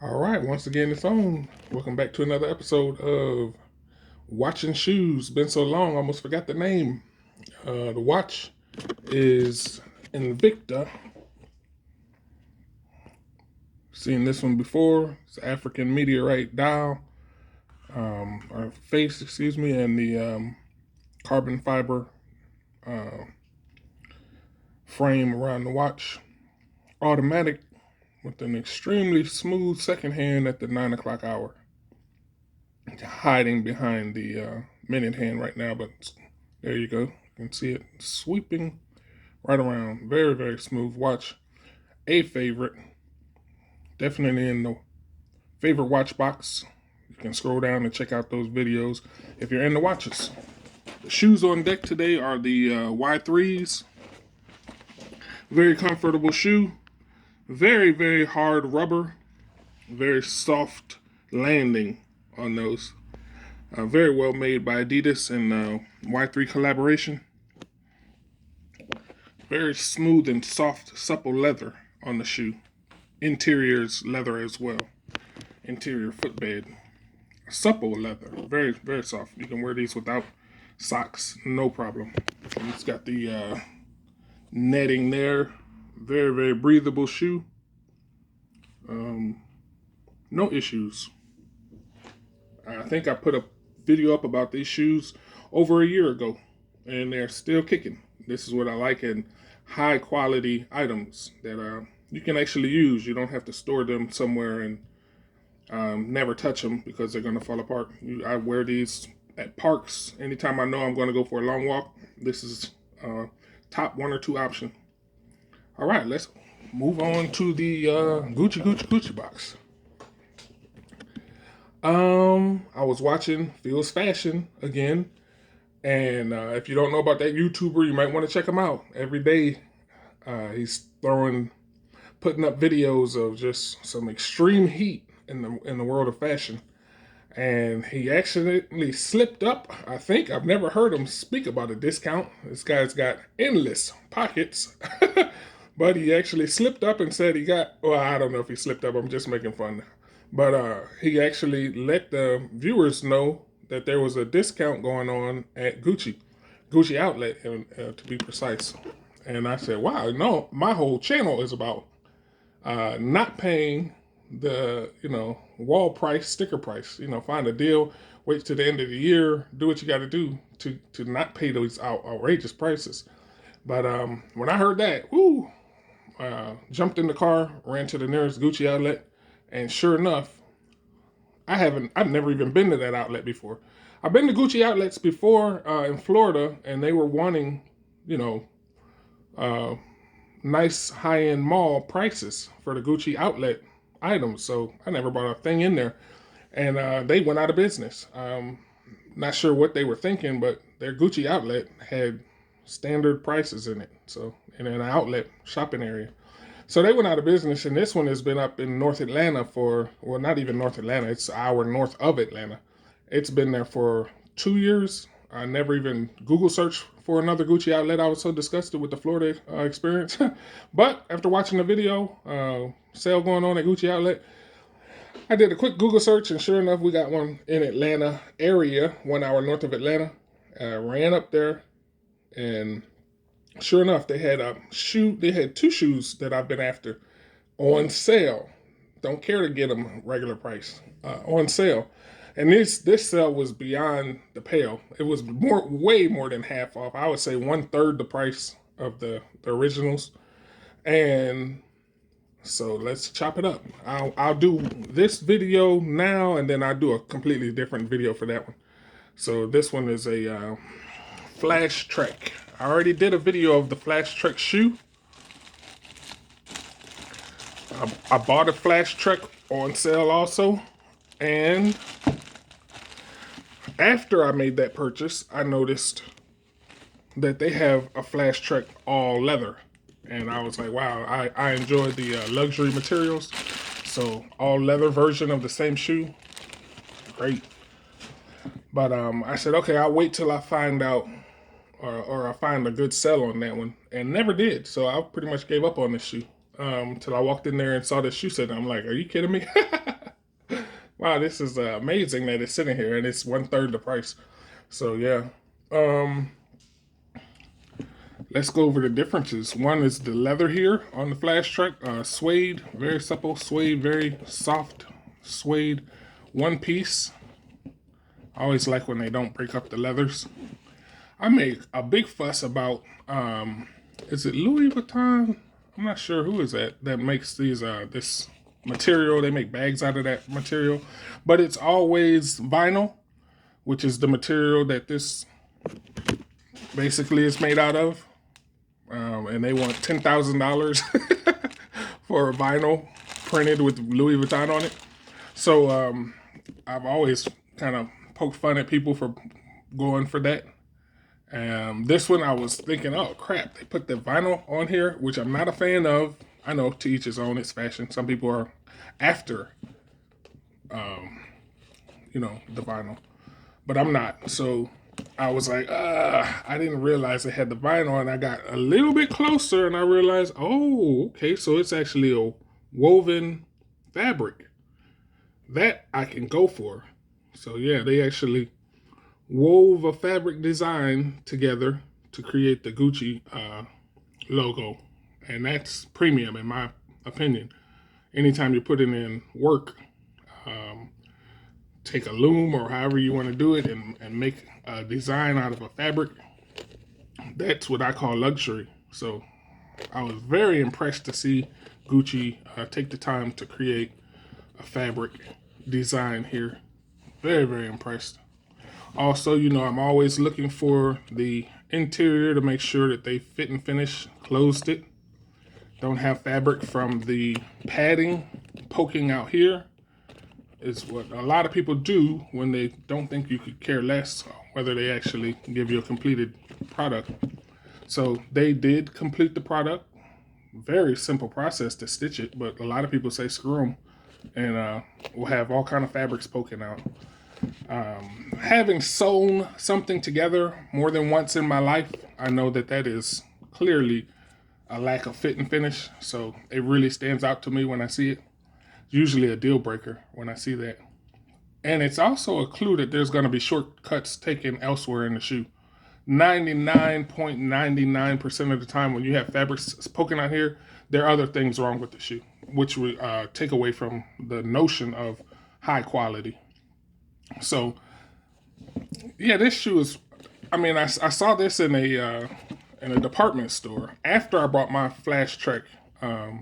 All right, once again, it's on. Welcome back to another episode of Watching Shoes. Been so long, almost forgot the name. The watch is Invicta. Seen this one before. It's African meteorite dial, or face, excuse me, and the carbon fiber uh, frame around the watch. Automatic with an extremely smooth second hand at the 9 o'clock hour. Hiding behind the minute hand right now, but there you go. You can see it sweeping right around. Very, very smooth watch. A favorite. Definitely in the favorite watch box. You can scroll down and check out those videos if you're into watches. The shoes on deck today are the Y3s. Very comfortable shoe. Very, very hard rubber. Very soft landing on those. Very well made by Adidas and Y3 collaboration. Very smooth and soft, supple leather on the shoe. Interior's leather as well. Interior footbed. Supple leather. Very, very soft. You can wear these without socks, no problem. And it's got the netting there. Very, very breathable shoe. No issues. I think I put a video up about these shoes over a year ago, and they're still kicking. This is what I like in high quality items that you can actually use. You don't have to store them somewhere and never touch them because they're going to fall apart. I wear these at parks anytime I know I'm going to go for a long walk. This is top one or two option. All right, let's move on to the Gucci box. I was watching Feels Fashion again, and if you don't know about that YouTuber, you might want to check him out. Every day, he's putting up videos of just some extreme heat in the world of fashion. And he accidentally slipped up. I think I've never heard him speak about a discount. This guy's got endless pockets. But he actually slipped up and said he got, well, I don't know if he slipped up. I'm just making fun. But he actually let the viewers know that there was a discount going on at Gucci Outlet, to be precise. And I said, wow, no, my whole channel is about not paying the, wall price, sticker price. Find a deal, wait till the end of the year, do what you got to do to not pay those outrageous prices. But when I heard that, jumped in the car, ran to the nearest Gucci outlet, and sure enough, I've never even been to that outlet before. I've been to Gucci outlets before in Florida, and they were wanting, uh, nice high-end mall prices for the Gucci outlet items. So I never bought a thing in there, and they went out of business. Not sure what they were thinking, but their Gucci outlet had standard prices in it. So in an outlet shopping area. So they went out of business, and this one has been up in North Atlanta well, not even North Atlanta, it's an hour north of Atlanta. It's been there for 2 years. I never even Google searched for another Gucci outlet. I was so disgusted with the Florida experience. But after watching the video, sale going on at Gucci outlet, I did a quick Google search, and sure enough, we got one in Atlanta area, 1 hour north of Atlanta. Ran up there, and sure enough, they had They had two shoes that I've been after on sale. Don't care to get them regular price. On sale, and this sale was beyond the pale. It was way more than half off. I would say 1/3 the price of the originals. And so let's chop it up. I'll do this video now, and then I'll do a completely different video for that one. So this one is a FlashTrek. I already did a video of the FlashTrek shoe. I bought a FlashTrek on sale also. And after I made that purchase, I noticed that they have a FlashTrek all leather. And I was like, wow, I enjoy the luxury materials. So all leather version of the same shoe. Great. But I said, okay, I'll wait till I find out or I find a good sell on that one, and never did. So I pretty much gave up on this shoe. till I walked in there and saw this shoe set. I'm like, are you kidding me? Wow, this is amazing that it's sitting here and it's 1/3 the price. So yeah. Let's go over the differences. One is the leather here on the FlashTrek. Suede, very supple. Suede, very soft. Suede, one piece. I always like when they don't break up the leathers. I make a big fuss about, is it Louis Vuitton? I'm not sure who is that makes these this material. They make bags out of that material. But it's always vinyl, which is the material that this basically is made out of. And they want $10,000 for a vinyl printed with Louis Vuitton on it. So I've always kind of poked fun at people for going for that. This one I was thinking, oh crap, they put the vinyl on here, which I'm not a fan of. I know, to each his own, it's fashion. Some people are after, the vinyl, but I'm not. So I was like, I didn't realize it had the vinyl, and I got a little bit closer and I realized, oh, okay, so it's actually a woven fabric. That I can go for. So yeah, they actually wove a fabric design together to create the Gucci logo. And that's premium in my opinion. Anytime you're putting in work, take a loom or however you want to do it and make a design out of a fabric, that's what I call luxury. So I was very impressed to see Gucci take the time to create a fabric design here. Very, very impressed. Also, I'm always looking for the interior to make sure that they fit and finish, closed it. Don't have fabric from the padding poking out here. Is what a lot of people do when they don't think you could care less whether they actually give you a completed product. So they did complete the product. Very simple process to stitch it, but a lot of people say screw them, and we'll have all kind of fabrics poking out. Having sewn something together more than once in my life, I know that is clearly a lack of fit and finish. So it really stands out to me when I see it. It's usually a deal breaker when I see that. And it's also a clue that there's going to be shortcuts taken elsewhere in the shoe. 99.99% of the time when you have fabrics poking out here, there are other things wrong with the shoe, which would take away from the notion of high quality. So, yeah, this shoe is, I saw this in a department store after I bought my FlashTrek,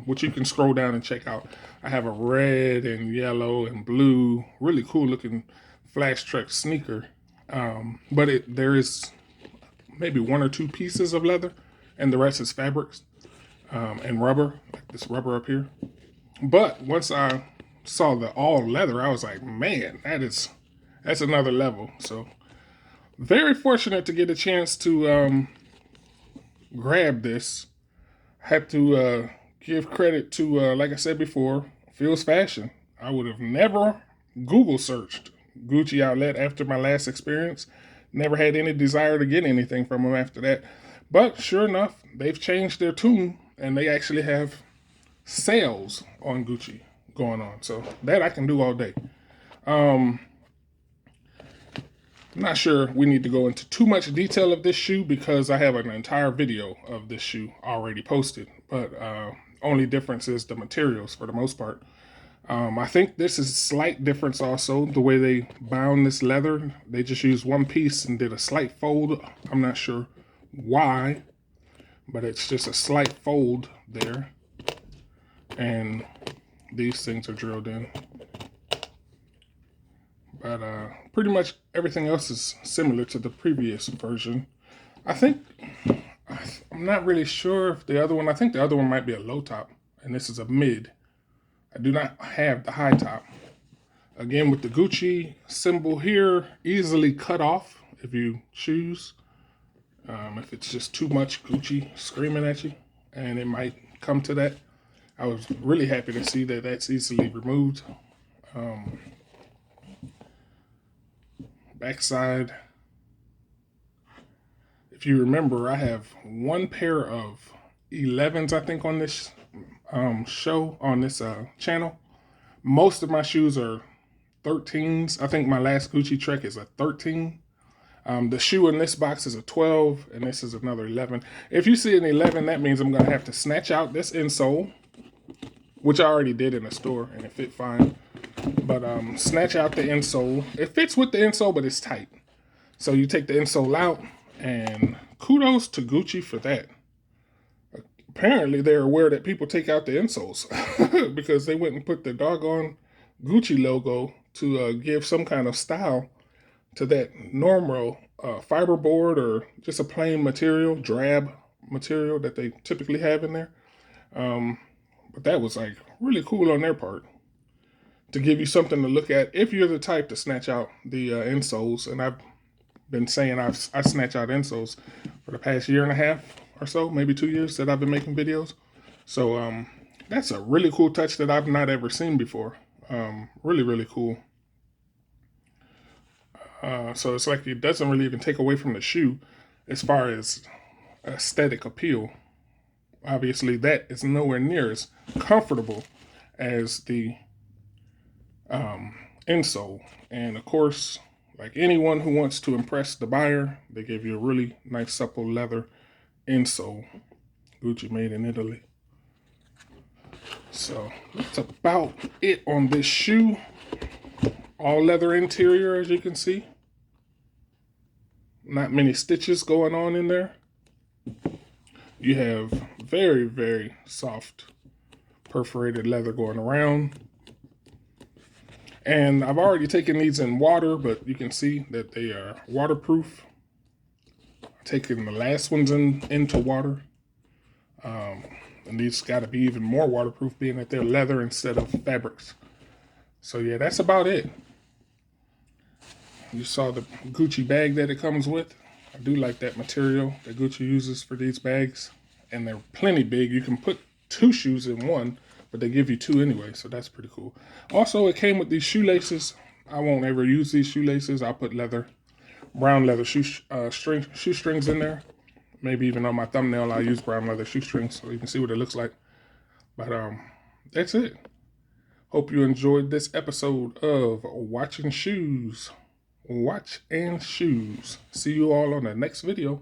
which you can scroll down and check out. I have a red and yellow and blue, really cool looking FlashTrek sneaker. But there is maybe one or two pieces of leather, and the rest is fabrics and rubber, like this rubber up here. But once I saw the all leather, I was like, man, that's another level. So very fortunate to get a chance to grab this. Had to give credit to, like I said before, Feels Fashion. I would have never Google searched Gucci outlet after my last experience. Never had any desire to get anything from them after that. But sure enough, they've changed their tune and they actually have sales on Gucci going on. So that I can do all day. I'm not sure we need to go into too much detail of this shoe because I have an entire video of this shoe already posted. But only difference is the materials for the most part. I think this is a slight difference also, the way they bound this leather. They just used one piece and did a slight fold. I'm not sure why, but it's just a slight fold there. And these things are drilled in. But pretty much everything else is similar to the previous version. I'm not really sure if the other one, I think the other one might be a low top, and this is a mid. I do not have the high top. Again, with the Gucci symbol here, easily cut off if you choose. If it's just too much Gucci screaming at you, and it might come to that. I was really happy to see that that's easily removed. Backside. If you remember, I have one pair of 11s, I think, on this show on this channel. Most of my shoes are 13s. I think my last Gucci Trek is a 13. The shoe in this box is a 12, and this is another 11. If you see an 11, that means I'm going to have to snatch out this insole, which I already did in the store, and it fit fine. But snatch out the insole. It fits with the insole, but it's tight. So you take the insole out, and kudos to Gucci for that. Apparently, they're aware that people take out the insoles because they went and put the doggone Gucci logo to give some kind of style to that normal fiberboard or just a plain material, drab material that they typically have in there. But that was like really cool on their part to give you something to look at if you're the type to snatch out the insoles. And I've been saying I snatch out insoles for the past year and a half or so, maybe 2 years that I've been making videos. So that's a really cool touch that I've not ever seen before. Really, really cool. So it's like it doesn't really even take away from the shoe as far as aesthetic appeal. Obviously, that is nowhere near as comfortable as the insole. And of course, like anyone who wants to impress the buyer, they give you a really nice supple leather insole. Gucci made in Italy. So that's about it on this shoe. All leather interior, as you can see. Not many stitches going on in there. You have very, very soft perforated leather going around. And I've already taken these in water, but you can see that they are waterproof. Taking the last ones into water. And these got to be even more waterproof, being that they're leather instead of fabrics. So yeah, that's about it. You saw the Gucci bag that it comes with. I do like that material that Gucci uses for these bags. And they're plenty big. You can put 2 shoes in one, but they give you 2 anyway, so that's pretty cool. Also, it came with these shoelaces. I won't ever use these shoelaces. I'll put brown leather shoestrings in there. Maybe even on my thumbnail, I'll use brown leather shoestrings so you can see what it looks like. But that's it. Hope you enjoyed this episode of Watching Shoes. Watch and Shoes. See you all on the next video.